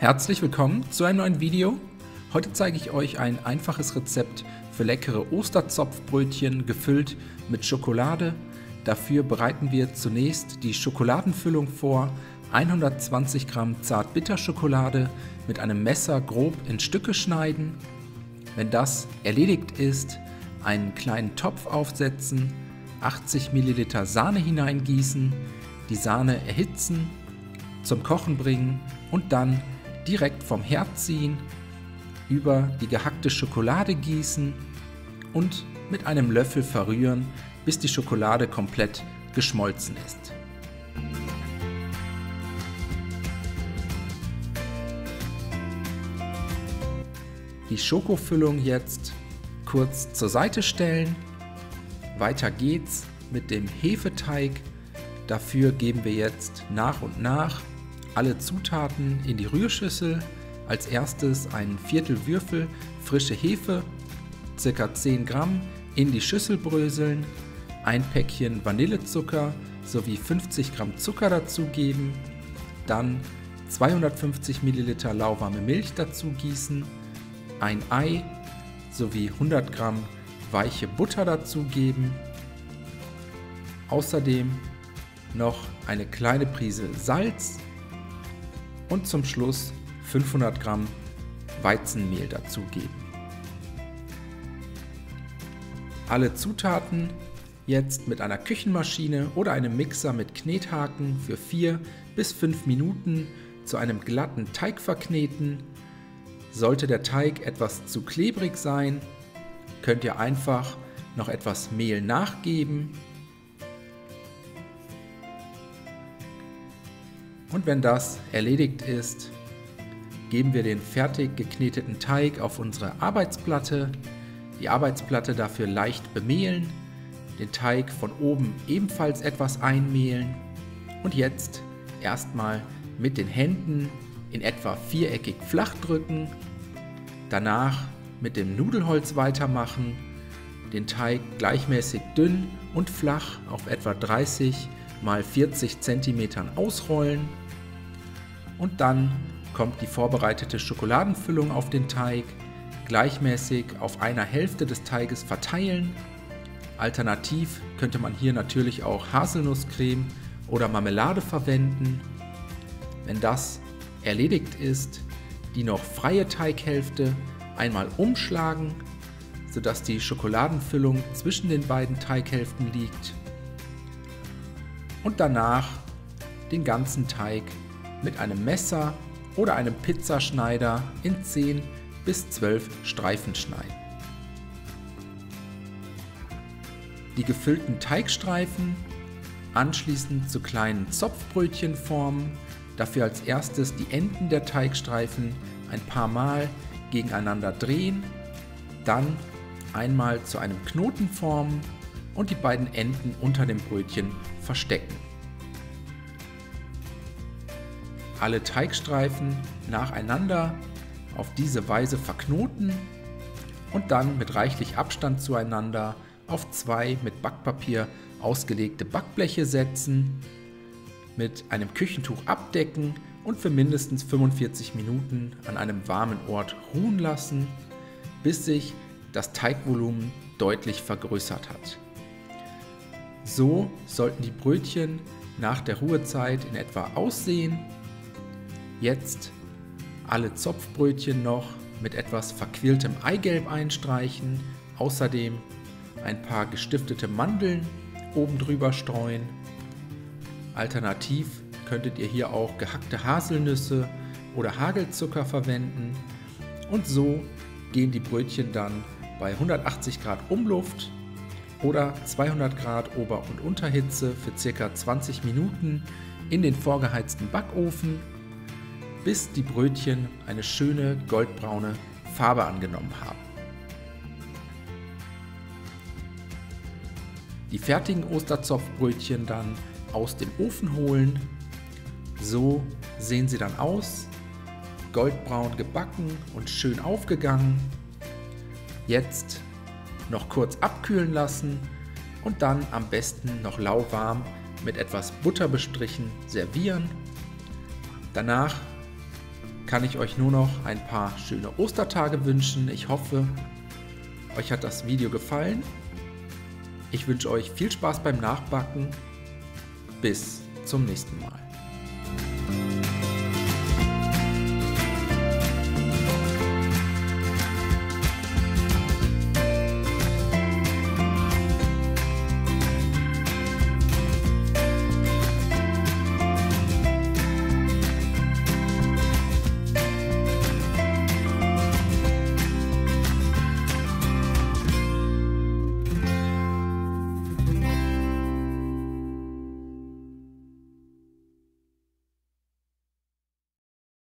Herzlich willkommen zu einem neuen Video. Heute zeige ich euch ein einfaches Rezept für leckere Osterzopfbrötchen gefüllt mit Schokolade. Dafür bereiten wir zunächst die Schokoladenfüllung vor. 120 Gramm Zartbitterschokolade mit einem Messer grob in Stücke schneiden. Wenn das erledigt ist, einen kleinen Topf aufsetzen, 80 Milliliter Sahne hineingießen, die Sahne erhitzen, zum Kochen bringen und dann direkt vom Herd ziehen, über die gehackte Schokolade gießen und mit einem Löffel verrühren, bis die Schokolade komplett geschmolzen ist. Die Schokofüllung jetzt kurz zur Seite stellen. Weiter geht's mit dem Hefeteig. Dafür geben wir jetzt nach und nach alle Zutaten in die Rührschüssel. Als erstes einen Viertel Würfel frische Hefe, ca. 10 Gramm, in die Schüssel bröseln, ein Päckchen Vanillezucker sowie 50 Gramm Zucker dazugeben, dann 250 Milliliter lauwarme Milch dazu gießen, ein Ei sowie 100 Gramm weiche Butter dazugeben, außerdem noch eine kleine Prise Salz und zum Schluss 500 Gramm Weizenmehl dazugeben. Alle Zutaten jetzt mit einer Küchenmaschine oder einem Mixer mit Knethaken für 4 bis 5 Minuten zu einem glatten Teig verkneten. Sollte der Teig etwas zu klebrig sein, könnt ihr einfach noch etwas Mehl nachgeben. Und wenn das erledigt ist, geben wir den fertig gekneteten Teig auf unsere Arbeitsplatte. Die Arbeitsplatte dafür leicht bemehlen, den Teig von oben ebenfalls etwas einmehlen und jetzt erstmal mit den Händen in etwa viereckig flach drücken, danach mit dem Nudelholz weitermachen, den Teig gleichmäßig dünn und flach auf etwa 30 x 40 cm ausrollen und dann kommt die vorbereitete Schokoladenfüllung auf den Teig, gleichmäßig auf einer Hälfte des Teiges verteilen. Alternativ könnte man hier natürlich auch Haselnusscreme oder Marmelade verwenden. Wenn das erledigt ist, die noch freie Teighälfte einmal umschlagen, sodass die Schokoladenfüllung zwischen den beiden Teighälften liegt. Und danach den ganzen Teig mit einem Messer oder einem Pizzaschneider in 10 bis 12 Streifen schneiden. Die gefüllten Teigstreifen anschließend zu kleinen Zopfbrötchen formen, dafür als erstes die Enden der Teigstreifen ein paar Mal gegeneinander drehen, dann einmal zu einem Knoten formen und die beiden Enden unter dem Brötchen verstecken. Alle Teigstreifen nacheinander auf diese Weise verknoten und dann mit reichlich Abstand zueinander auf 2 mit Backpapier ausgelegte Backbleche setzen, mit einem Küchentuch abdecken und für mindestens 45 Minuten an einem warmen Ort ruhen lassen, bis sich das Teigvolumen deutlich vergrößert hat. So sollten die Brötchen nach der Ruhezeit in etwa aussehen. Jetzt alle Zopfbrötchen noch mit etwas verquirltem Eigelb einstreichen, außerdem ein paar gestiftete Mandeln oben drüber streuen. Alternativ könntet ihr hier auch gehackte Haselnüsse oder Hagelzucker verwenden und so gehen die Brötchen dann bei 180 Grad Umluft oder 200 Grad Ober- und Unterhitze für ca. 20 Minuten in den vorgeheizten Backofen, bis die Brötchen eine schöne goldbraune Farbe angenommen haben. Die fertigen Osterzopfbrötchen dann aus dem Ofen holen. So sehen sie dann aus, goldbraun gebacken und schön aufgegangen. Jetzt noch kurz abkühlen lassen und dann am besten noch lauwarm mit etwas Butter bestrichen servieren. Danach kann ich euch nur noch ein paar schöne Ostertage wünschen. Ich hoffe, euch hat das Video gefallen. Ich wünsche euch viel Spaß beim Nachbacken. Bis zum nächsten Mal.